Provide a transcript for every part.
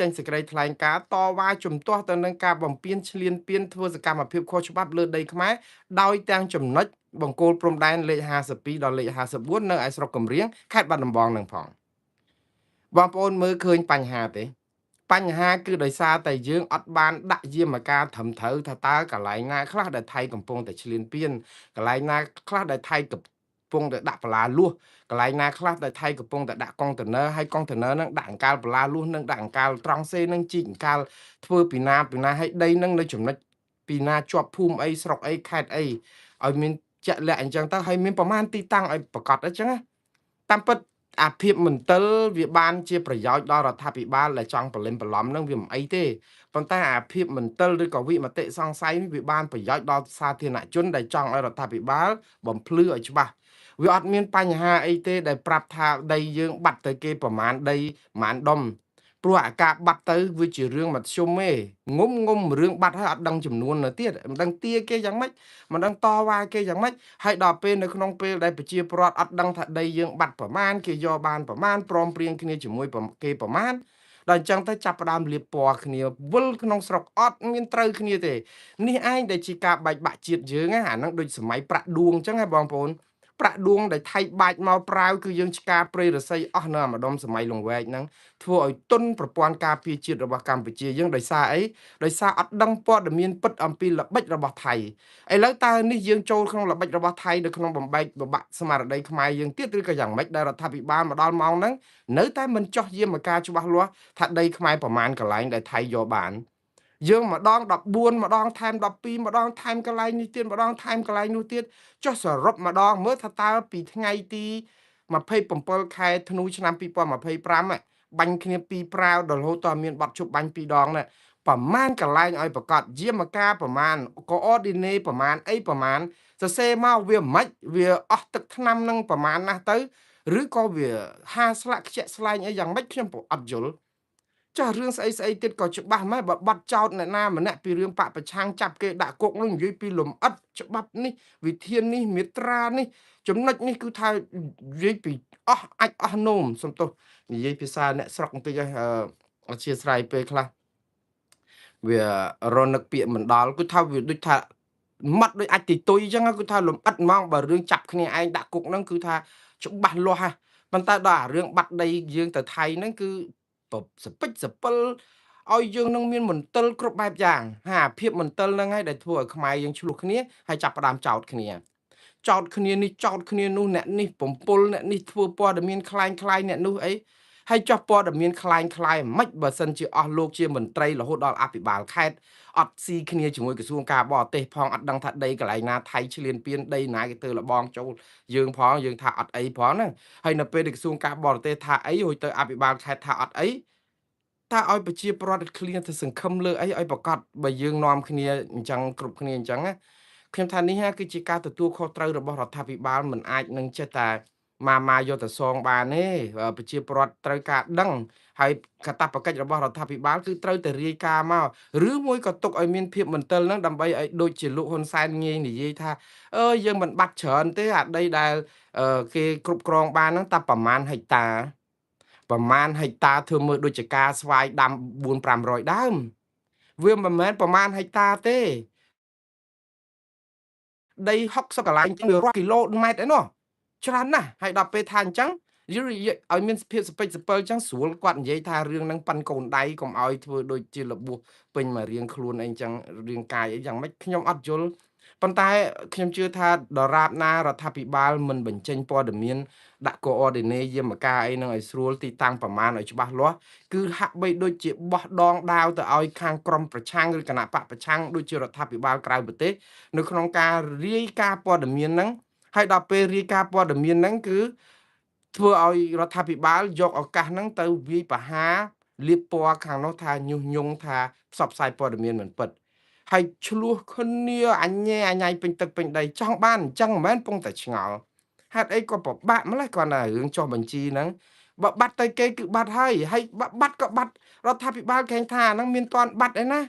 ចេញសេចក្តីថ្លែងការណ៍តវ៉ាជំទាស់ទៅនឹងការបំពានឈ្លានពានធ្វើសកម្មភាពខុសច្បាប់លើដីខ្មែរដោយទាំងចំណុចបង្គោលព្រំដែនលេខ52ដល់លេខ54នៅឯស្រុកកំរៀងខេត្តបាត់ដំបងនឹងផងបងប្អូនមើលឃើញបញ្ហាទេបញ្ហាគឺដោយសារតែយើងអត់បានដាក់យាមការត្រឹមត្រូវថាតើកន្លែងណាខ្លះដែលថៃកំពុងតែឈ្លានពានកន្លែងណាខ្លះដែលថៃកំពុងតែដាក់បន្លាលួសកន្លែងណាខ្លះដែលថៃកំពុងតែដាក់កុងតឺន័រហើយកុងតឺន័រហ្នឹងដាក់អង្កាលបន្លាលួសនឹងដាក់អង្កាលត្រង់សេនឹងជីកអង្កាលធ្វើពីណាឲ្យដីហ្នឹងនៅចំណុចពីណាជាប់ភូមិអីស្រុកអីខេត្តអីឲ្យមានជាក់លាក់អញ្ចឹងទៅហើយមានប្រមាណទីតាំងឲ្យប្រកាសអញ្ចឹងណាតាមពិតអាភាពមន្ទិលវាបានជាប្រយោជន៍ដល់រដ្ឋាភិបាលដែលចង់ប្រលិនប្រឡំនឹងវាមិនអីទេប៉ុន្តែអាភាពមន្ទិលឬក៏វិមតិសង្ស័យនេះវាបានប្រយោជន៍ដល់សាធារណជនដែលចង់ឲ្យរដ្ឋាភិបាលបំភ្លឺឲ្យច្បាស់វាអត់មានបញ្ហាអីទេដែលប្រាប់ថាដីយើងបាត់ទៅគេប្រមាណដីប្រមាណដុំព្រោះអាការបាត់ទៅវាជារឿងមធ្យមទេងុំរឿងបាត់ហើយអត់ដឹងចំនួននៅទៀតមិនដឹងទាគេយ៉ាងម៉េចមិនដឹងតវ៉ាគេយ៉ាងម៉េចហើយដល់ពេលនៅក្នុងពេលដែលប្រជាពលរដ្ឋអត់ដឹងថាដីយើងបាត់ប្រមាណគេយកបានប្រមាណព្រមព្រៀងគ្នាជាមួយគេប្រមាណដល់អញ្ចឹងទៅចាប់ផ្ដើមលាបពណ៌គ្នាវិលក្នុងស្រុកអត់មានត្រូវគ្នាទេនេះឯងដែលជាការបែកបាក់ជាតិយើងអាហ្នឹងដូចសម័យប្រាក់ឌួងអញ្ចឹងហ៎បងប្អូនប្រាក់ឌួងដែលថៃបាច់មកប្រាវគឺយើងឆ្ការព្រៃរស័យអស់នៅអាម្ដុំសម័យលង្វែកហ្នឹងធ្វើឲ្យទុនប្រព័ន្ធការពារជាតិរបស់កម្ពុជាយើងដោយសារអីដោយសារអត់ដឹងព័ត៌មានពិតអំពីល្បិចរបស់ថៃឥឡូវតើនេះយើងចូលក្នុងល្បិចរបស់ថៃនៅក្នុងបំបែកបបាក់ស្មារតីខ្មែរយើងទៀតឬក៏យ៉ាងម៉េចដែលរដ្ឋាភិបាលមកដល់ម៉ោងហ្នឹងនៅតែមិនចោះយាមការច្បាស់លាស់ថាដីខ្មែរប្រមាណកន្លែងដែលថៃយកបានយើងម្ដង14ម្ដងថែម12ម្ដងថែមកន្លែងនេះទៀតម្ដងថែមកន្លែងនោះទៀតចុះសរុបម្ដងមើលថាតើពីថ្ងៃទី27ខែធ្នូឆ្នាំ2025បាញ់គ្នា2ប្រាវដល់រហូតតមានបទជប់បាញ់2ដងណាប្រមាណកន្លែងឲ្យប្រកាសយាមការប្រមាណកអឌីនេប្រមាណអីប្រមាណសរសេរមកវាមិនវាអស់ទឹកថ្នាំនឹងប្រមាណណាស់ទៅឬក៏វាហាស្លាកខ្ជាក់ស្លែងអីយ៉ាងម៉េចខ្ញុំពុំអត់យល់ចាស់រឿងស្អីទៀតក៏ច្បាស់ម៉េចបើបាត់ចោតអ្នកណាម្នាក់ពីរឿងបពប្រឆាំងចាប់គេដាក់គុកនោះនិយាយពីលំអិតច្បាប់នេះវិធាននេះមាត្រានេះចំណុចនេះគឺថានិយាយពីអស់អាចអស់នោមសំទោសនិយាយភាសាអ្នកស្រុកបន្តិចហើយអធិស្ឋានពេលខ្លះវារនឹកពាក្យមិនដល់គឺថាវាដូចថាម៉ាត់ដូចអាចទីទុយអញ្ចឹងគឺថាលំអិតហ្មងបើរឿងចាប់គ្នាឯងដាក់គុកហ្នឹងគឺថាច្បាស់លាស់ហ่ะប៉ុន្តែដល់អារឿងបាត់ដីយើងទៅថៃហ្នឹងគឺសពិចសពិលឲ្យយើងនឹងមានមន្ទិលគ្រប់បែបយ៉ាងហើយអាភាពមន្ទិលហ្នឹងហើយដែលធ្វើឲ្យខ្មែរយើងឆ្លោះគ្នាហើយចាប់ផ្ដើមចោទគ្នាចោទគ្នានេះចោទគ្នានោះអ្នកនេះបំពុលអ្នកនេះធ្វើព័ត៌មានคล้ายអ្នកនោះអីហើយចោះព័ត៌មានคล้ายមិនបើសិនជាអស់លោកជាមន្ត្រីរហូតដល់អភិបាលខេត្តអត់ស៊ីគ្នាជាមួយក្រសួងការបរទេសផងអត់ដឹងថាដីកន្លែងណាថៃឈ្លានពានដីណាគេទៅលបងចូលយើងផងយើងថាអត់អីផងហ្នឹងហើយនៅពេលដែលក្រសួងការបរទេសថាអីរួចទៅអភិបាលខេត្តថាអត់អីតើឲ្យប្រជាពលរដ្ឋឃ្លានទៅសង្ឃឹមលើអីឲ្យប្រកាសបើយើងនាំគ្នាអញ្ចឹងគ្រប់គ្នាអញ្ចឹងណាខ្ញុំថានេះគឺជាការទទួលខុសត្រូវរបស់រដ្ឋាភិបាលមិនអាចនឹងចេះតែមកយកទៅសងបានទេប្រជាពលរដ្ឋត្រូវការដឹងហើយកាតព្វកិច្ចរបស់រដ្ឋាភិបាលគឺត្រូវតែរាយការណ៍មកឬមួយក៏ទុកឲ្យមានភាពមន្ទិលហ្នឹងដើម្បីឲ្យដូចជាលោកហ៊ុនសែនងាយនិយាយថាអើយយើងមិនបាត់ច្រើនទេអាដីដែលគេគ្រប់គ្រងបានហ្នឹងតែប្រមាណហិកតាប្រមាណហិកតាធ្វើមើលដូចជាការស្វាយដាំ4-500ដើមវាមិនមែនប្រមាណហិកតាទេដី60កន្លែងវារាប់គីឡូម៉ែត្រឯណោះច្រើនណាស់ហើយដល់ពេលថាអញ្ចឹងយូរឲ្យមានភាពសពេចសពិលអញ្ចឹងស្រួលគាត់និយាយថារឿងហ្នឹងប៉ាន់កូនដៃកុំឲ្យធ្វើដូចជារបួសពេញមករៀងខ្លួនអីអញ្ចឹងរាងកាយអីយ៉ាងម៉េចខ្ញុំអត់យល់ប៉ុន្តែខ្ញុំជឿថាដរាបណារដ្ឋាភិបាលមិនបញ្ចេញព័ត៌មានដាក់ coordinate យាមការអីហ្នឹងឲ្យស្រួលទីតាំងប្រមាណឲ្យច្បាស់លាស់គឺហាក់បីដូចជាបោះដងដាវទៅឲ្យខាងក្រមប្រឆាំងឬគណៈបកប្រឆាំងដូចជារដ្ឋាភិបាលក្រៅប្រទេសនៅក្នុងការរាយការណ៍ព័ត៌មានហ្នឹងហើយដល់ពេលរាយការណ៍ព័ត៌មានហ្នឹងគឺធ្វើឲ្យរដ្ឋាភិបាលយកឱកាសហ្នឹងទៅវាយប្រហារលាបពណ៌ខាងនោះថាញុះញង់ថាផ្សព្វផ្សាយព័ត៌មានមិនពិតហើយឆ្លោះគ្នាអញែអញ៉ៃពេញទឹកពេញដីចង់បានអញ្ចឹងមិនមែនពងតែឆ្ងល់ហេតុអីក៏ពិបាកម្ល៉េះគ្រាន់តែរឿងចុះបញ្ជីហ្នឹងបើបាត់ទៅគេគឺបាត់ហើយបាត់ក៏បាត់រដ្ឋាភិបាលកែងថាអាហ្នឹងមានតាន់បាត់ឯណា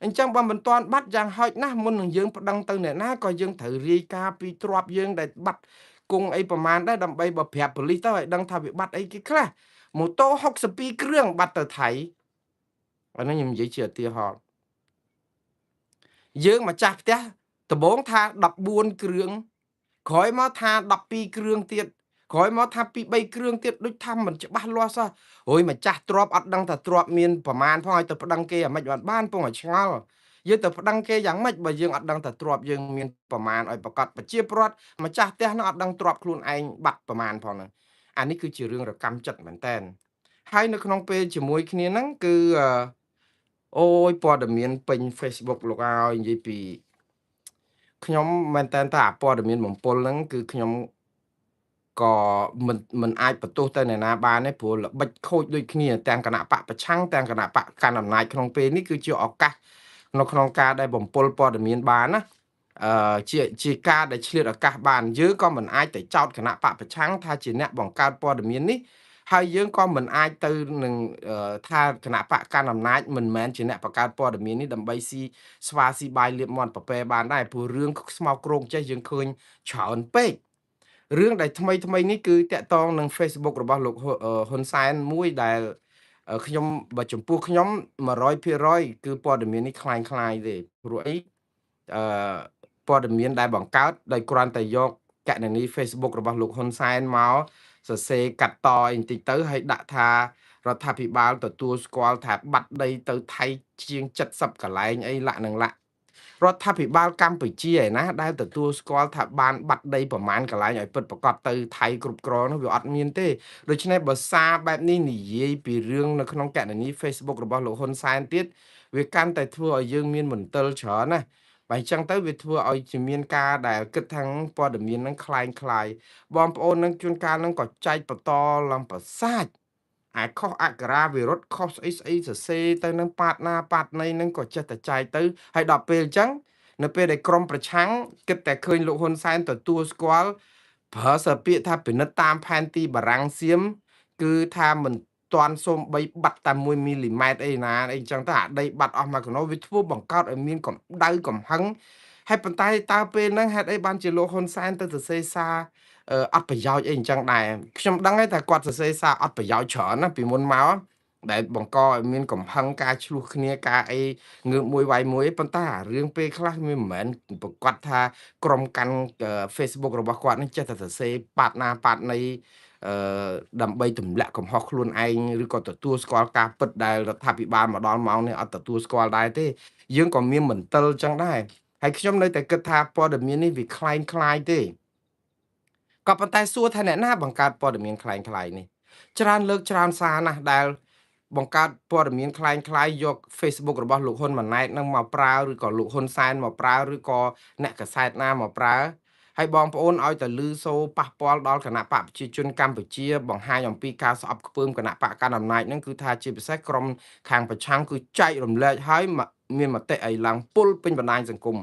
អញ្ចឹងបើមិនតាន់បាត់យ៉ាងហោចណាស់មុននឹងយើងប្តឹងទៅអ្នកណាក៏យើងត្រូវរាយការណ៍ពីទ្រព្យយើងដែលបាត់គង់អីប្រមាណដែរដើម្បីបើប្រាប់ប៉ូលីសទៅឲ្យដឹងថាវាបាត់អីគេខ្លះម៉ូតូ62គ្រឿងបាត់ទៅថៃ អានេះខ្ញុំនិយាយជាឧទាហរណ៍យើងម្ចាស់ផ្ទះដំបូងថា14គ្រឿងក្រោយមកថា12គ្រឿងទៀតក្រោយមកថា2 3គ្រឿងទៀតដូចថាមិនច្បាស់លាស់សោះអូយម្ចាស់ទ្រព្យអត់ដឹងថាទ្រព្យមានប្រមាណផងឲ្យទៅប្តឹងគេអាម៉េចបានពងឲ្យឆ្ងល់យើងទៅប្តឹងគេយ៉ាងម៉េចបើយើងអត់ដឹងថាទ្រព្យយើងមានប្រមាណឲ្យប្រកាសប្រជាពលរដ្ឋម្ចាស់ផ្ទះនោះអត់ដឹងទ្រព្យខ្លួនឯងបាត់ប្រមាណផងហ្នឹងអានេះគឺជារឿងរកម្មចិត្តមែនតើហើយនៅក្នុងពេលជាមួយគ្នាហ្នឹងគឺអូយព័ត៌មានពេញ Facebook លោកអើយនិយាយពីខ្ញុំមែនតើថាព័ត៌មានបំពុលហ្នឹងគឺខ្ញុំក៏មិនអាចបន្ទោសទៅអ្នកណាបានទេព្រោះល្បិចខូចដូចគ្នាទាំងគណៈបកប្រឆាំងទាំងគណៈបកកាន់អំណាចក្នុងពេលនេះគឺជាឱកាសនៅក្នុងការដែលបំពុលព័ត៌មានបានណាជាការដែលឆ្លៀតឱកាសបានយើងក៏មិនអាចទៅចោទគណៈបកប្រឆាំងថាជាអ្នកបង្កើតព័ត៌មាននេះហើយយើងក៏មិនអាចទៅនឹងថាគណៈបកកាន់អំណាចមិនមែនជាអ្នកបង្កើតព័ត៌មាននេះដើម្បីស្វាស៊ីបាយលៀបមាន់ប៉ប៉ែបានដែរព្រោះរឿងស្មោកគ្រោកចេះយើងឃើញច្រើនពេករឿងដែលថ្មីនេះគឺតាក់ទងនឹង Facebook របស់លោកហ៊ុនសែនមួយដែលខ្ញុំបើចំពោះខ្ញុំ100%គឺព័ត៌មាននេះคล้ายៗទេព្រោះអីអឺព័ត៌មានដែលបង្កើតដោយគ្រាន់តែយកគណនី Facebook របស់លោកហ៊ុនសែនមកសរសេរកាត់តអីបន្តិចទៅហើយដាក់ថារដ្ឋាភិបាលទទួលស្គាល់ថាបាត់ដីទៅថៃជាង70កន្លែងអីលាក់នឹងលាក់រដ្ឋាភិបាលកម្ពុជាឯណាដែលទទួលស្គាល់ថាបានបាត់ដីប្រមាណកន្លែងឲ្យពិតប្រាកដទៅថៃគ្រប់គ្រងនោះវាអត់មានទេដូច្នេះបើសារបែបនេះនិយាយពីរឿងនៅក្នុងកណនី Facebook របស់លោកហ៊ុនសែនទៀតវាកាន់តែធ្វើឲ្យយើងមានមន្ទិលច្រើនណាបើអញ្ចឹងទៅវាធ្វើឲ្យជាមានការដែលគិតថាព័ត៌មានហ្នឹងคล้ายបងប្អូននឹងជួនកាលហ្នឹងក៏ចែកបន្តឡើងប្រសាច់អាខុសអក្ខរាវិរុទ្ធខុសស្អីសរសេរទៅនឹងប៉ាតណាប៉ាតណីហ្នឹងក៏ចេះតែចែកទៅហើយដល់ពេលអញ្ចឹងនៅពេលដែលក្រមប្រឆាំងគិតតែឃើញលោកហ៊ុនសែនទទួលស្គាល់ប្រើសពាក្យថាពិនិត្យតាមផែនទីបារាំងសៀមគឺថាមិនទាន់សូម្បីបាត់តែ1មីលីម៉ែត្រអីណាអីចឹងទៅអាដីបាត់អស់មួយកណោវាធ្វើបង្កើតឲ្យមានកម្ដៅកំហឹងហើយប៉ុន្តែតើពេលហ្នឹងហេតុអីបានជាលោកហ៊ុនសែនទៅសរសេរសារអត់ប្រយោជន៍អីអញ្ចឹងដែរខ្ញុំដឹងហើយថាគាត់សរសេរសារអត់ប្រយោជន៍ច្រើនណាពីមុនមកដែលបង្កឲ្យមានកំហឹងការឆ្លោះគ្នាការអីងើបមួយវាយមួយប៉ុន្តែអារឿងពេលខ្លះវាមិនមែនប្រកាសថាក្រុមកាន់Facebook របស់គាត់នេះចេះតែសរសេរប៉ាតណាប៉ាតណីអឺដើម្បីទម្លាក់កំហុសខ្លួនឯងឬក៏ទទួលស្គាល់ការពិតដែលរដ្ឋាភិបាលមកដល់ម៉ោងនេះអត់ទទួលស្គាល់ដែរទេយើងក៏មានមន្ទិលចឹងដែរហើយខ្ញុំនៅតែគិតថាព័ត៌មាននេះវាคล้ายទេក៏ប៉ុន្តែសួរថាអ្នកណាបង្កើតព័ត៌មានคล้ายនេះច្រើនលើកច្រើនសារណាស់ដែលបង្កើតព័ត៌មានคล้ายយក Facebook របស់លោកហ៊ុនម៉ាណែតនឹងមកប្រើឬក៏លោកហ៊ុនសែនមកប្រើឬក៏អ្នកកាសែតណាមកប្រើហើយបងប្អូនឲ្យតែលឺសូរប៉ះពាល់ដល់គណៈបកប្រជាជនកម្ពុជាបង្ហាញអំពីការស្អប់ខ្ពើមគណៈបកកណ្ដាលអំណាចនឹងគឺថាជាពិសេសក្រុមខាងប្រឆាំងគឺចែករំលែកហើយមានមតិឲ្យឡើងពុលពេញបណ្ដាញសង្គម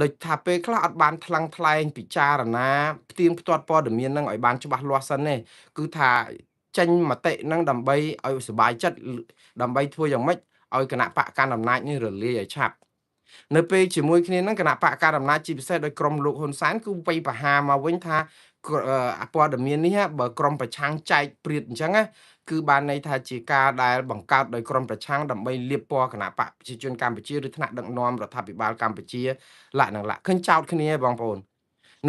ដូចថាពេលខ្លះអត់បានថ្លឹងថ្លែងពិចារណាផ្ទៀងផ្ទាត់ព័ត៌មាននឹងឲ្យបានច្បាស់លាស់សិនទេគឺថាចេញមតិនឹងដើម្បីឲ្យសុបាយចិត្តដើម្បីធ្វើយ៉ាងម៉េចឲ្យគណៈបកកណ្ដាលអំណាចនេះរលាយឲ្យឆាប់នៅពេលជាមួយគ្នានឹងគណៈបកកណ្ដាលអំណាចជាពិសេសដោយក្រុមលោកហ៊ុនសែនគឺវាយប្រហារមកវិញថាព័ត៌មាននេះបើក្រុមប្រឆាំងចែកព្រាតអញ្ចឹងណាគឺបានន័យថាជាការដែលបង្កើតដោយក្រុមប្រឆាំងដើម្បីលាបពណ៌គណៈបកប្រជាជនកម្ពុជាឬថ្នាក់ដឹកនាំរដ្ឋាភិបាលកម្ពុជាលក្ខណៈឃើញចោតគ្នាបងប្អូន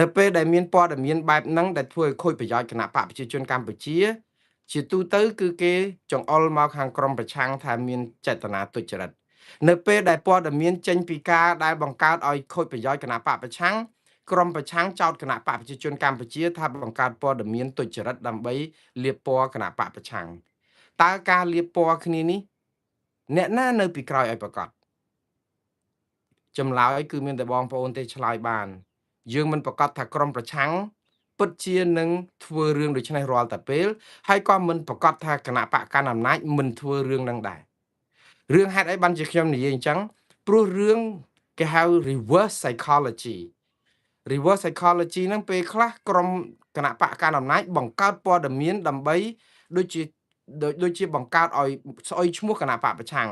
នៅពេលដែលមានព័ត៌មានបែបហ្នឹងដែលធ្វើឲ្យខូចប្រយោជន៍គណៈបកប្រជាជនកម្ពុជាជាទូទៅគឺគេចង្អុលមកខាងក្រមប្រឆាំងថាមានចេតនាទុច្ចរិតនៅពេលដែលព័ត៌មានចេញពីការដែលបង្កើតឲ្យខូចប្រយោជន៍គណៈបកប្រឆាំងក្រមប្រឆាំងចោទគណៈបកប្រជាជនកម្ពុជាថាបង្កើតព័ត៌មានទុច្ចរិតដើម្បីលាបពណ៌គណៈបកប្រឆាំងតើការលាបពណ៌គ្នានេះអ្នកណានៅពីក្រោយឲ្យប្រកាសចម្លើយគឺមានតែបងប្អូនទេឆ្លើយបានយើងមិនប្រកាសថាក្រមប្រឆាំងពិតជានឹងធ្វើរឿងដូចនេះរាល់តែពេលហើយក៏មិនប្រកាសថាគណៈបកកណ្ដាលអំណាចមិនធ្វើរឿងនឹងដែររឿងហេតុអីបានជាខ្ញុំនិយាយអញ្ចឹងព្រោះរឿងគេហៅ reverse psychology reverse psychology ហ្នឹងពេលខ្លះក្រុមគណៈបកកណ្ដាលអំណាចបង្កើតព័ត៌មានដើម្បីដូចជាបង្កើតឲ្យស្អុយឈ្មោះគណៈបកប្រឆាំង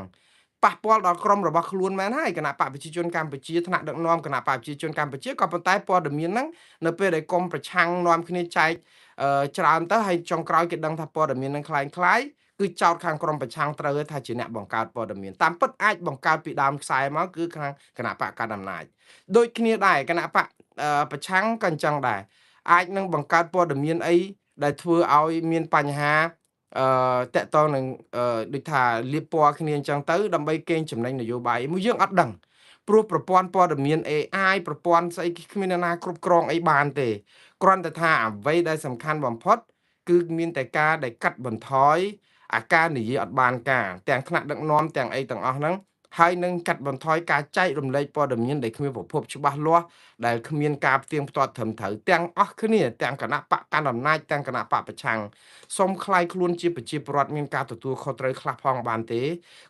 ប៉ះពាល់ដល់ក្រុមរបស់ខ្លួនមែនហើយគណៈបកប្រជាជនកម្ពុជាថ្នាក់ដឹកនាំគណៈបកប្រជាជនកម្ពុជាក៏ប៉ុន្តែព័ត៌មានហ្នឹងនៅពេលដែលក្រុមប្រឆាំងនាំគ្នាចែកច្រើនទៅហើយចុងក្រោយគេដឹងថាព័ត៌មានហ្នឹងคล้าย គឺចោតខាងក្រុមប្រឆាំងត្រូវថាជាអ្នកបង្កើតព័ត៌មានតាមពិតអាចបង្កើតពីដើមខ្សែមកគឺខាងគណៈបកកណ្ដាលអំណាចដូចគ្នាដែរគណៈបកប្រឆាំងក៏អញ្ចឹងដែរអាចនឹងបង្កើតព័ត៌មានអីដែលធ្វើឲ្យមានបញ្ហាតាក់ទងនឹងដូចថាលៀបពណ៌គ្នាអញ្ចឹងទៅដើម្បីកេងចំណេញនយោបាយមួយយើងអត់ដឹងព្រោះប្រព័ន្ធព័ត៌មាន AI ប្រព័ន្ធស្អីគ្មានអ្នកណាគ្រប់គ្រងអីបានទេគ្រាន់តែថាអ្វីដែលសំខាន់បំផុតគឺមានតែការដែលកាត់បន្ថយអាការនិយាយអត់បានការទាំងថ្នាក់ដឹកនាំទាំងអីទាំងអស់ហ្នឹងហើយនឹងកាត់បន្ថយការចែករំលែកព័ត៌មានដែលគ្មានប្រភពច្បាស់លាស់ដែលគ្មានការផ្ទៀងផ្ទាត់ត្រឹមត្រូវទាំងអស់គ្នាទាំងគណៈបកកណ្ដាលអំណាចទាំងគណៈបកប្រឆាំងសូមខ្លាយខ្លួនជាប្រជាពលរដ្ឋមានការទទួលខុសត្រូវខ្លះផងបានទេ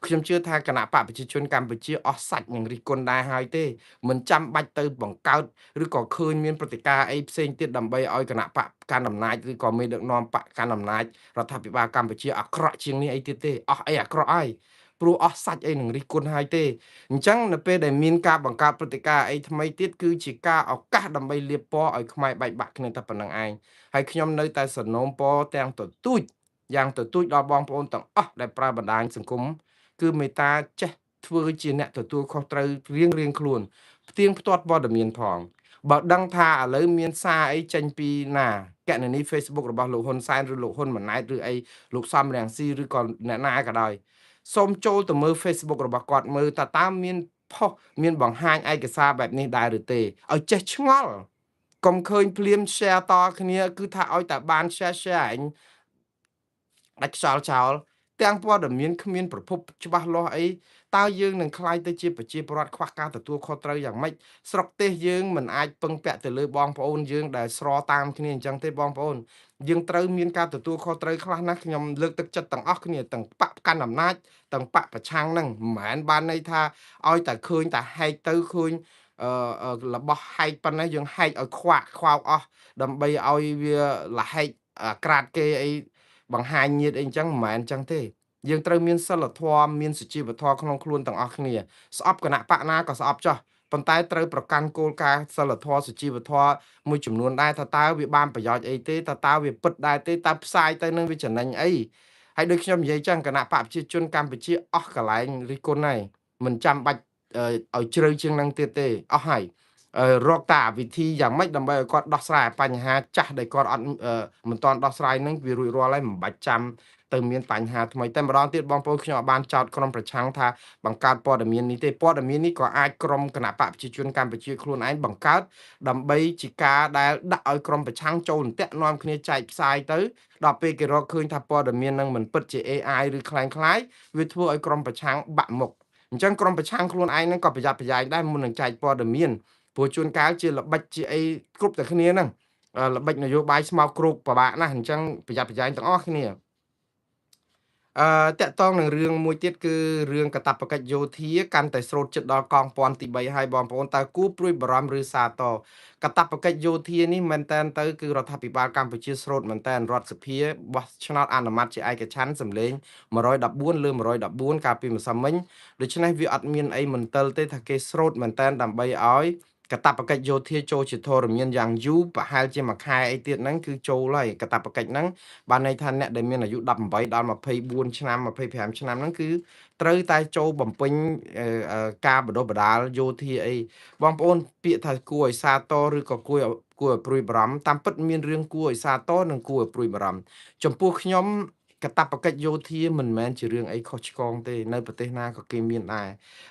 ខ្ញុំជឿថាគណៈបកប្រជាជនកម្ពុជាអស់សាច់នឹងរិះគន់ដែរហើយទេមិនចាំបាច់ទៅបង្កើតឬក៏ឃើញមានព្រឹត្តិការណ៍អីផ្សេងទៀតដើម្បីឲ្យគណៈបកកាន់អំណាចឬក៏មេដឹកនាំបកកាន់អំណាចរដ្ឋាភិបាលកម្ពុជាអាក្រក់ជាងនេះអីទៀតទេអស់អីអាក្រក់ហើយព្រោះអស់សាច់អីនឹងរិះគន់ហើយទេអញ្ចឹងនៅពេលដែលមានការបង្កើតព្រឹត្តិការណ៍អីថ្មីទៀតគឺជាការឱកាសដើម្បីលាបពណ៌ឲ្យខ្មែរបែកបាក់គ្នាតែប៉ុណ្្នឹងឯងហើយខ្ញុំនៅតែសនោមពរទាំងទទូចយ៉ាងទទូចដល់បងប្អូនទាំងអស់ដែលប្រើបណ្ដាញសង្គមគឺមេត្តាចេះធ្វើជាអ្នកទទួលខុសត្រូវរៀងខ្លួនផ្ទៀងផ្ទាត់ព័ត៌មានផងបើដឹងថាឥឡូវមានសារអីចេញពីណាកណនី Facebook របស់លោកហ៊ុនសែនឬលោកហ៊ុនម៉ាណែតឬអីលោកសំរងស៊ីឬក៏អ្នកណាក៏ដោយសូមចូលទៅមើល Facebook របស់គាត់មើលតើមានផុសមានបង្ហាញឯកសារបែបនេះដែរឬទេឲ្យចេះឆ្ងល់កុំឃើញភ្លាម share តគ្នាគឺថាឲ្យតែបាន share អញដាច់ខ្យល់ចោលទាំងព័ត៌មានគ្មានប្រភពច្បាស់លាស់អីតើយើងនឹងខ្លាយទៅជាប្រជាពលរដ្ឋខ្វះការទទួលខុសត្រូវយ៉ាងម៉េចស្រុកទេសយើងមិនអាចពឹងពាក់ទៅលើបងប្អូនយើងដែលស្របតាមគ្នាអញ្ចឹងទេបងប្អូនយើងត្រូវមានការទទួលខុសត្រូវខ្លះណាស់ខ្ញុំលើកទឹកចិត្តទាំងអស់គ្នាទាំងបកកាន់អំណាចទាំងបកប្រឆាំងហ្នឹងមិនមែនបានន័យថាឲ្យតែឃើញតែហែកទៅឃើញរបស់ហែកប៉ុណ្ណេះយើងហែកឲ្យខ្វាក់ខ្វោកអស់ដើម្បីឲ្យវាលហែកក្រាតគេអីបង្ហាញញាតអីអញ្ចឹងមិនមែនអញ្ចឹងទេយើងត្រូវមានសិលធម៌មានសុជីវធម៌ក្នុងខ្លួនទាំងអស់គ្នាស្អប់គណៈបកណាក៏ស្អប់ចោះប៉ុន្តែត្រូវប្រកាន់គោលការណ៍សិលធម៌សុជីវធម៌មួយចំនួនដែរតើវាបានប្រយោជន៍អីទេតើវាពិតដែរទេតើផ្សាយទៅនឹងវាចំណេញអីហើយដូចខ្ញុំនិយាយចឹងគណៈបកប្រជាជនកម្ពុជាអស់កន្លែងរិះគន់ហើយមិនចាំបាច់ឲ្យជ្រៅជាងនឹងទៀតទេអស់ហើយរកតាវិធីយ៉ាងម៉េចដើម្បីឲ្យគាត់ដោះស្រាយបញ្ហាចាស់ដែលគាត់អត់មិនទាន់ដោះស្រាយនឹងវារួចរាល់ហើយមិនបាច់ចាំទៅមានបញ្ហាថ្មីតែម្ដងទៀតបងប្អូនខ្ញុំអាចបានចោទក្រុមប្រឆាំងថាបង្កើតព័ត៌មាននេះទេព័ត៌មាននេះក៏អាចក្រុមគណៈបកប្រជាជនកម្ពុជាខ្លួនឯងបង្កើតដើម្បីជាការដែលដាក់ឲ្យក្រុមប្រឆាំងចូលអន្ទាក់នាំគ្នាចែកផ្សាយទៅដល់ពេលគេរកឃើញថាព័ត៌មាននឹងមិនពិតជា AI ឬคล้ายៗវាធ្វើឲ្យក្រុមប្រឆាំងបាក់មុខអញ្ចឹងក្រុមប្រឆាំងខ្លួនឯងហ្នឹងក៏ប្រយ័ត្នប្រយែងដែរមុននឹងចែកព័ត៌មានព្រោះជួនកាលជាល្បិចជាអីគ្រប់តែគ្នាហ្នឹងល្បិចនយោបាយស្មោកគ្រោកពិបាកណាស់អញ្ចឹងប្រយ័ត្នប្រយែងទាំងអស់គ្នាតាក់ទងនឹងរឿងមួយទៀតគឺរឿងកាតព្វកិច្ចយោធាកាន់តែស្រូតចិត្តដល់កងពាន់ទី3ហើយបងប្អូនតើគួរព្រួយបារម្ភឬសាទរកាតព្វកិច្ចយោធានេះមែនតើទៅគឺរដ្ឋាភិបាលកម្ពុជាស្រូតមែនតើរដ្ឋសភាបោះឆ្នោតអនុម័តជាឯកច្ឆន្ទសម្លេង114លើ114កាលពីម្សិលមិញដូច្នេះវាអត់មានអីមន្ទិលទេថាគេស្រូតមែនតើដើម្បីឲ្យកតបកិច្ចយោធាចូលជាធរមានយ៉ាងយូរប្រហែលជាមួយខែអីទៀតហ្នឹងគឺចូលហើយកតបកិច្ចហ្នឹងបានន័យថាអ្នកដែលមានអាយុ18ដល់24ឆ្នាំ25ឆ្នាំហ្នឹងគឺត្រូវតែចូលបំពេញការបណ្ដុះបណ្ដាលយោធាអីបងប្អូនពាក្យថាគួរឲ្យសាទរឬក៏គួរឲ្យព្រួយបារម្ភតាមពិតមានរឿងគួរឲ្យសាទរនិងគួរឲ្យព្រួយបារម្ភចំពោះខ្ញុំកតបកិច្ចយោធាមិនមែនជារឿងអីខុសឆ្គងទេនៅប្រទេសណាក៏គេមានដែរ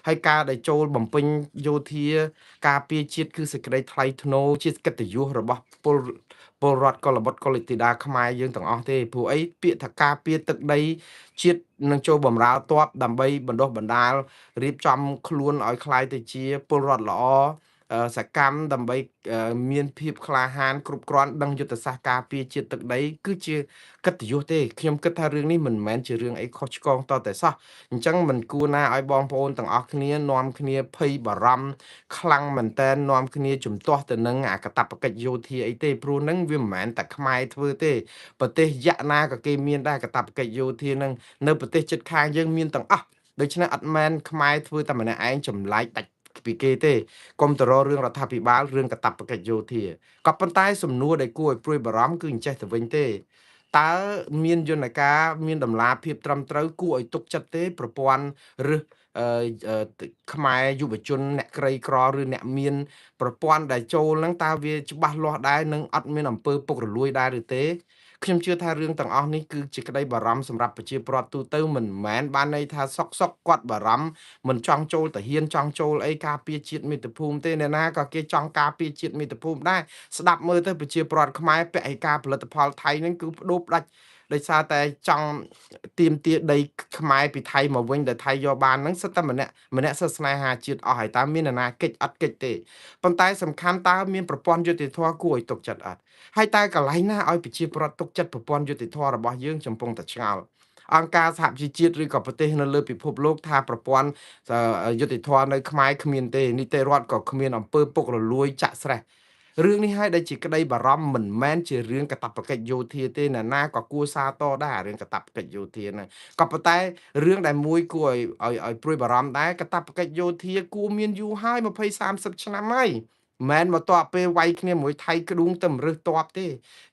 ហើយការដែលចូលបំពេញយោធាការពារជាតិគឺសេចក្តីថ្លៃថ្នូរជាកិត្តិយសរបស់ពលរដ្ឋកុលបុត្រកុលធីតាខ្មែរយើងទាំងអស់ទេព្រោះអីពាក្យថាការពារទឹកដីជាតិនឹងចូលបម្រើទ័ពដើម្បីបណ្ដុះបណ្ដាលរៀបចំខ្លួនឲ្យคล้ายទៅជាពលរដ្ឋល្អសកម្មដើម្បីមានភាពក្លាហានគ្រប់គ្រាន់ដឹងយុទ្ធសាស្ត្រការពារជាតិទឹកដីគឺជាកិត្តិយសទេខ្ញុំគិតថារឿងនេះមិនមែនជារឿងអីខុសឆ្គងតតែសោះអញ្ចឹងមិនគួរណាឲ្យបងប្អូនទាំងអស់គ្នានាំគ្នាភ័យបារម្ភខ្លាំងមែនតែននាំគ្នាជំទាស់ទៅនឹងអកតបកិច្ចយោធាអីទេព្រោះនឹងវាមិនមែនតែខ្មែរធ្វើទេប្រទេសយៈណាក៏គេមានដែរកតបកិច្ចយោធានឹងនៅប្រទេសជិតខាងយើងមានទាំងអស់ដូច្នេះអត់មែនខ្មែរធ្វើតែម្នាក់ឯងចម្លែកដាច់ពីគេទេកុំទៅរករឿងរដ្ឋាភិបាលរឿងកាតព្វកិច្ចយោធាក៏ប៉ុន្តែសំណួរដែលគួរឲ្យព្រួយបារម្ភគឺអញ្ចេះទៅវិញទេ តើមានយន្តការមានតម្លាភាពត្រឹមត្រូវគួរឲ្យទុកចិត្តទេប្រព័ន្ធឬអឺខ្មែរយុវជនអ្នកក្រីក្រឬអ្នកមានប្រព័ន្ធដែលចូលហ្នឹងតើវាច្បាស់លាស់ដែរនិងអត់មានអំពើពុករលួយដែរឬទេខ្ញុំជឿថារឿងទាំងអស់នេះគឺជាក្តីបារម្ភសម្រាប់ប្រជាពលរដ្ឋទូទៅមិនមែនបានន័យថាសុកគាត់បារម្ភមិនចង់ចូលទាហានចង់ចូលអីការពារជាតិមាតុភូមិទេអ្នកណាក៏គេចង់ការពារជាតិមាតុភូមិដែរស្ដាប់មើលទៅប្រជាពលរដ្ឋខ្មែរពាក់ឯការផលិតផលថៃហ្នឹងគឺបដូរផ្ដាច់ដោយសារតែចង់ទាមទារដីខ្មែរពីថៃមកវិញដែលថៃយកបានហ្នឹងសិតតែម្នាក់សិស្សស្នេហាជាតិអស់ហើយតើមាននរណាកិច្ចអត់កិច្ចទេប៉ុន្តែសំខាន់តើមានប្រព័ន្ធយុតិធធគួរឲ្យទុកចិត្តអត់ហើយតើកន្លែងណាឲ្យប្រជាពលរដ្ឋទុកចិត្តប្រព័ន្ធយុតិធធរបស់យើងចំពុងតែឆ្ងល់អង្គការសហប្រជាជាតិឬក៏ប្រទេសនៅលើពិភពលោកថាប្រព័ន្ធយុតិធធនៅខ្មែរគ្មានទេនីតិរដ្ឋក៏គ្មានអំពើពុករលួយចាក់ស្រេះរឿងនេះហើយដែលជាក្តីបារម្ភមិនមែនជារឿងកាតព្វកិច្ចយោធាទេអ្នកណាក៏គួរសាទរដែររឿងកាតព្វកិច្ចយោធាហ្នឹងក៏ប៉ុន្តែរឿងដែលមួយគួរឲ្យព្រួយបារម្ភដែរកាតព្វកិច្ចយោធាគួរមានយូរហើយ20 30ឆ្នាំហើយមិនមកតបពេលវាយគ្នាមួយថៃក្ដួងទៅរឹសតបទេ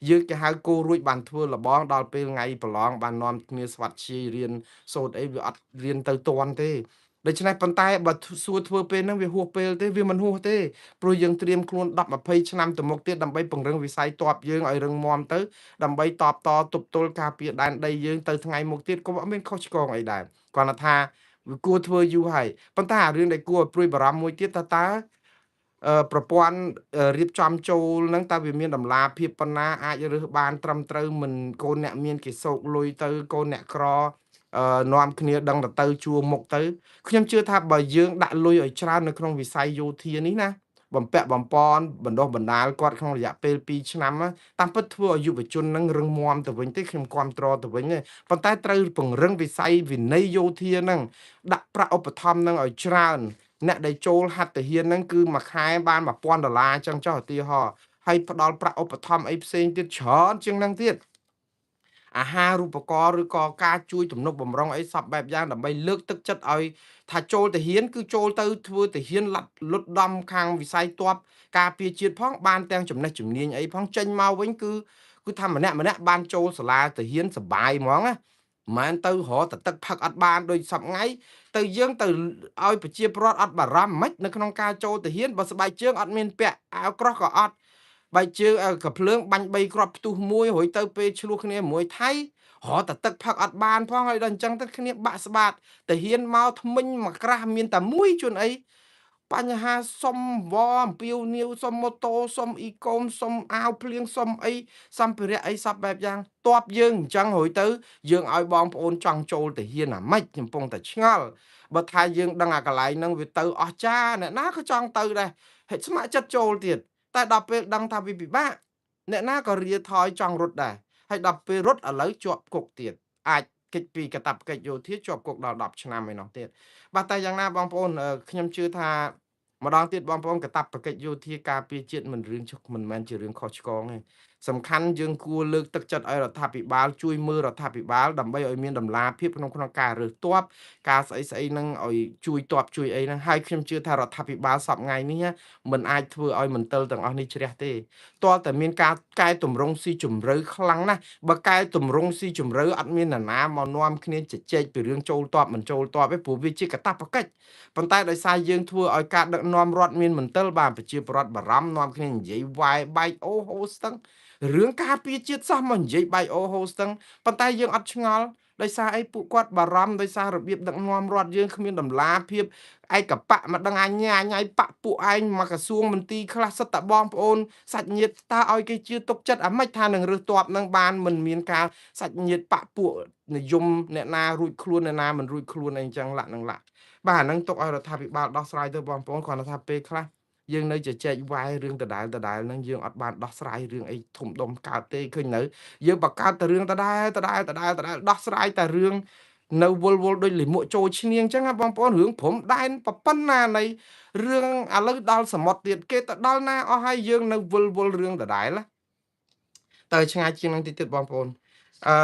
យើងគេហៅគោរួចបានធ្វើលបងដល់ពេលថ្ងៃប្រឡងបាននាំគ្នាស្វាត់ជាយរៀនសូត្រអីវាអត់រៀនទៅទាន់ទេដូច្នេះប៉ុន្តែបើសួរធ្វើពេលហ្នឹងវាហួសពេលទេវាមិនហួសទេព្រោះយើងត្រៀមខ្លួន10 20ឆ្នាំទៅមុខទៀតដើម្បីពង្រឹងវិស័យទ័ពយើងឲ្យរឹងមាំទៅដើម្បីតបតទប់ទល់ការពារដែនដីយើងទៅថ្ងៃមុខទៀតក៏អត់មានខុសឆ្គងអីដែរគាត់ថាវាគួរធ្វើយូរហើយប៉ុន្តែអារឿងដែលគួរឲ្យព្រួយបារម្ភមួយទៀតតើប្រព័ន្ធរៀបចំចូលហ្នឹងតើវាមានតម្លាភាពប៉ុណ្ណាអាចរើសបានត្រឹមត្រូវមិនកូនអ្នកមានគេសោកលុយទៅកូនអ្នកក្រនាំគ្នាដឹងទៅជួមុខទៅខ្ញុំជឿថាបើយើងដាក់លុយឲ្យច្រើននៅក្នុងវិស័យយោធានេះណាបំពាក់បំពន់បណ្ដុះបណ្ដាលគាត់ក្នុងរយៈពេល2ឆ្នាំតាមពិតធ្វើឲ្យយុវជននឹងរឹងមាំទៅវិញទេខ្ញុំគាំទ្រទៅវិញទេប៉ុន្តែត្រូវពង្រឹងវិស័យវិន័យយោធានឹងដាក់ប្រាក់ឧបត្ថម្ភនឹងឲ្យច្រើនអ្នកដែលចូលហាត់ទាហានហ្នឹងគឺមួយខែបាន$1000អញ្ចឹងចុះឧទាហរណ៍ហើយផ្ដល់ប្រាក់ឧបត្ថម្ភអីផ្សេងទៀតច្រើនជាងហ្នឹងទៀតអាហារូបករណ៍ឬក៏ការជួយទំនុកបម្រុងអីសពបែបយ៉ាងដើម្បីលើកទឹកចិត្តឲ្យថាចូលទាហានគឺចូលទៅធ្វើទាហានលុតដំខាងវិស័យទ័ពការពារជាតិផងបានទាំងចំណេះជំនាញអីផងចេញមកវិញគឺថាម្នាក់បានចូលសាលាទាហានសបាយហ្មងណាមិនមែនទៅរកតែទឹកផឹកអត់បានដូចសពថ្ងៃទៅយើងទៅឲ្យប្រជាពលរដ្ឋអត់បារម្ភមិននៅក្នុងការចូលទាហានបើស្បែកជើងអត់មានពាក់អាវក្រោះក៏អត់បែកជើងកាភ្លើងបាញ់3គ្រាប់ផ្ទុះមួយរួចទៅពេលឆ្លោះគ្នាមួយថៃរកតែទឹកផឹកអត់បានផងហើយដល់អញ្ចឹងទៅគ្នាបាក់ស្បាតទាហានមកថ្មិញមកក្រាស់មានតែមួយជួនអីបញ្ហាសុំវអំពាវនាវសុំម៉ូតូសុំអ៊ីកុមសុំអាវភ្លៀងសុំអីសម្ភារៈអីសពបែបយ៉ាងតបយើងអញ្ចឹងរួចទៅយើងឲ្យបងប្អូនចង់ចូលទាហានអាម៉េចកំពុងតែឆ្ងល់បើថាយើងដឹងអាកន្លែងហ្នឹងវាទៅអស់ចាអ្នកណាក៏ចង់ទៅដែរហេតុស្ម័គ្រចិត្តចូលទៀតតែដល់ពេលដឹងថាវាពិបាកអ្នកណាក៏រាថយចង់រត់ដែរហើយដល់ពេលរត់ឥឡូវជាប់គុកទៀតអាចកិច្ចពីកាតព្វកិច្ចយោធាជាប់គុកដល់10ឆ្នាំឯនោះទៀតបាទតែយ៉ាងណាបងប្អូនខ្ញុំជឿថាម្ដងទៀតបងប្អូនកាតព្វកិច្ចយោធាការពារជាតិមិនរឿងចុកមិនមែនជារឿងខុសឆ្គងទេសំខាន់យើងគួរលើកទឹកចិត្តឲ្យរដ្ឋាភិបាលជួយមើលរដ្ឋាភិបាលដើម្បីឲ្យមានតម្លាភាពក្នុងការរើសទ័ពការស្អីហ្នឹងឲ្យជួយទ័ពជួយអីហ្នឹងហើយខ្ញុំជឿថារដ្ឋាភិបាលសពថ្ងៃនេះមិនអាចធ្វើឲ្យមន្ទិលទាំងអស់នេះជ្រះទេទាល់តែមានការកែតម្រង់ស៊ីជម្រៅខ្លាំងណាស់បើកែតម្រង់ស៊ីជម្រៅអត់មាននរណាមកនាំគ្នាជជែកពីរឿងចូលទ័ពមិនចូលទ័ពទេព្រោះវាជាកាតព្វកិច្ចប៉ុន្តែដោយសារយើងធ្វើឲ្យការដឹកនាំរដ្ឋមានមន្ទិលបានប្រជាពលរដ្ឋបារម្ភនាំគ្នានិយាយវាយបែកអូហូស្ទឹងរឿងការពារជាតិសោះមកនិយាយបែកអូហូស្ទឹងប៉ុន្តែយើងអត់ឆ្ងល់ដោយសារអីពួកគាត់បារម្ភដោយសាររបៀបដឹកនាំរដ្ឋយើងគ្មានតម្លាភាពឯកបៈមិនដឹងអញ្ញាញ៉ៃបៈពួកឯងមកក្រសួងមន្ទីរខ្លះសិតតែបងប្អូនសាច់ញាតិតើឲ្យគេជឿទុកចិត្តអាម៉េចថានឹងរើសទ័ពនឹងបានមិនមានការសាច់ញាតិបៈពួកនិយមអ្នកណារួចខ្លួនអ្នកណាមិនរួចខ្លួនអីអញ្ចឹងឡាក់នឹងឡាក់បាទអាហ្នឹងទុកឲ្យរដ្ឋាភិបាលដោះស្រាយទៅបងប្អូនគ្រាន់តែថាពេលខ្លះយើងនៅជជែកវាយរឿងដដែលហ្នឹងយើងអត់បានដោះស្រាយរឿងអីធំដុំកើតទេឃើញនៅយើងបង្កើតតែរឿងដដែលដោះស្រាយតែរឿងនៅវល់ដូចលាមកចូលឈ្នៀងអញ្ចឹងណាបងប្អូនរឿងព្រំដែនប៉ុណ្ណានៃរឿងឥឡូវដល់សមុទ្រទៀតគេទៅដល់ណាអស់ហើយយើងនៅវល់រឿងដដែលណាតើឆ្ងាយជាងនឹងតិចទៀតបងប្អូនអឺ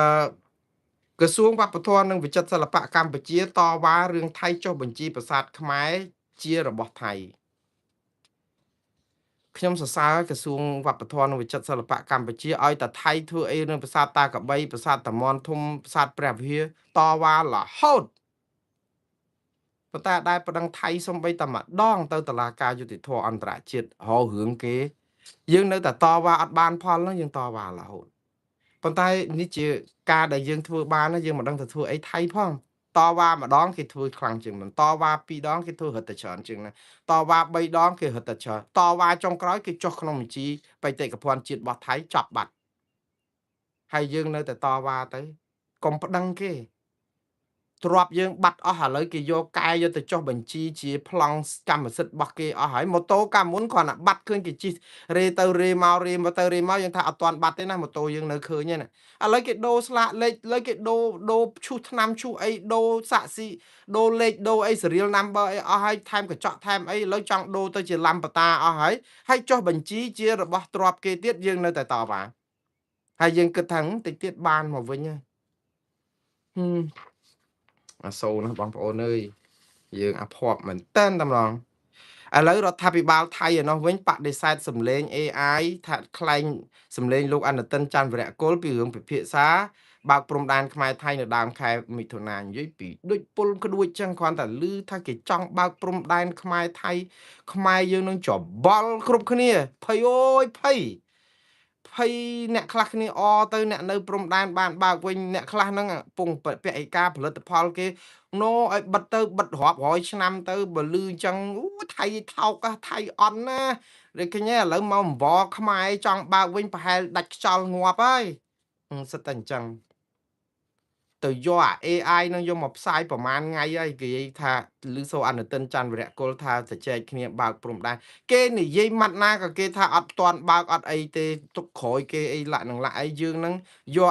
ក្រសួងវប្បធម៌និងវិចិត្រសិល្បៈកម្ពុជាតវ៉ារឿងថៃចុះបញ្ជីប្រាសាទខ្មែរជារបស់ថៃ ខ្ញុំសរសើរក្រសួងវប្បធម៌និងវិចិត្រសិល្បៈកម្ពុជាឲ្យតែថៃធ្វើអីនឹងប្រាសាទតាកបីប្រាសាទតាមាន់ធំប្រាសាទព្រះវិហារតវ៉ារហូតប៉ុន្តែអត់ដែលប្តឹងថៃសូម្បីតែម្ដងទៅតុលាការយុតិធធម៌អន្តរជាតិរករឿងគេយើងនៅតែតវ៉ាអត់បានផលហ្នឹងយើងតវ៉ារហូតប៉ុន្តែនេះជាការដែលយើងធ្វើបានណាយើងមិនដឹងទៅធ្វើអីថៃផងតវ៉ាម្ដងគេធ្វើខ្លាំងជាងមុនតវ៉ា2ដងគេធ្វើរឹតតែច្រើនជាងណាតវ៉ា3ដងគេរឹតតែច្រើនតវ៉ាចុងក្រោយគេចុះក្នុងបញ្ជីបេតិកភណ្ឌជាតិរបស់ថៃចាប់បាត់ហើយយើងនៅតែតវ៉ាទៅកុំប្តឹងគេទ្របយើងបាត់អស់ឥឡូវគេយកកែយកទៅចុះបញ្ជីជាប្លង់កម្មសិទ្ធិរបស់គេអស់ហើយម៉ូតូកាលមុនគ្រាន់តែបាត់ឃើញគេជិះរេទៅរេមករេមកទៅរេមកយើងថាអត់ទាន់បាត់ទេណាម៉ូតូយើងនៅឃើញហ្នឹងណាឥឡូវគេដូរស្លាកលេខឥឡូវគេដូរឈូសថ្នាំឈូសអីដូរសាក់ស៊ីដូរលេខដូរអី serial number អីអស់ហើយថែមកញ្ចក់ថែមអីឥឡូវចង់ដូរទៅជាឡាំបតាអស់ហើយចុះបញ្ជីជារបស់ទ្របគេទៀតយើងនៅតែតវ៉ាហើយយើងគិតថាតិចទៀតបានមកវិញហើយអាសូរណាស់បងប្អូនអើយយើងអាភ័ព្វមែនតែនតម្រងឥឡូវរដ្ឋាភិបាលថៃឯនោះវិញបដិសេធសម្លេង AI ថាខ្លែងសម្លេងលោកអនុទិនច័ន្ទវរៈគុលពីរឿងពិភាក្សាបើកព្រំដែនខ្មែរថៃនៅដើមខែមិថុនានិយាយពីដូចពុលក្ដួចចឹងគ្រាន់តែឮថាគេចង់បើកព្រំដែនខ្មែរថៃខ្មែរយើងនឹងច្បល់គ្រប់គ្នាភ័យអូយភ័យអ្នកខ្លះគ្នាអទៅអ្នកនៅព្រំដែនបានបើកវិញអ្នកខ្លះហ្នឹងពងពាក់ឯកាផលិតផលគេណូឲ្យបិទទៅបិទរាប់រយឆ្នាំទៅបើលឺអញ្ចឹងអូថៃថោកថៃអន់ណាដូចឃើញឥឡូវមកអង្វរខ្មែរចង់បើកវិញប្រហែលដាច់ខ្យល់ងាប់ហើយសិតតែអញ្ចឹងទៅយកអា AI នឹងយកមកផ្សាយប្រហែលថ្ងៃហើយគេនិយាយថាឮសូរអនុទិនច័ន្ទវរៈគុលថាជជែកគ្នាបើកព្រំដែនគេនិយាយម៉ាត់ណាក៏គេថាអត់ទាន់បើកអត់អីទេទុកក្រោយគេអីលាក់នឹងលាក់អីយើងនឹងយក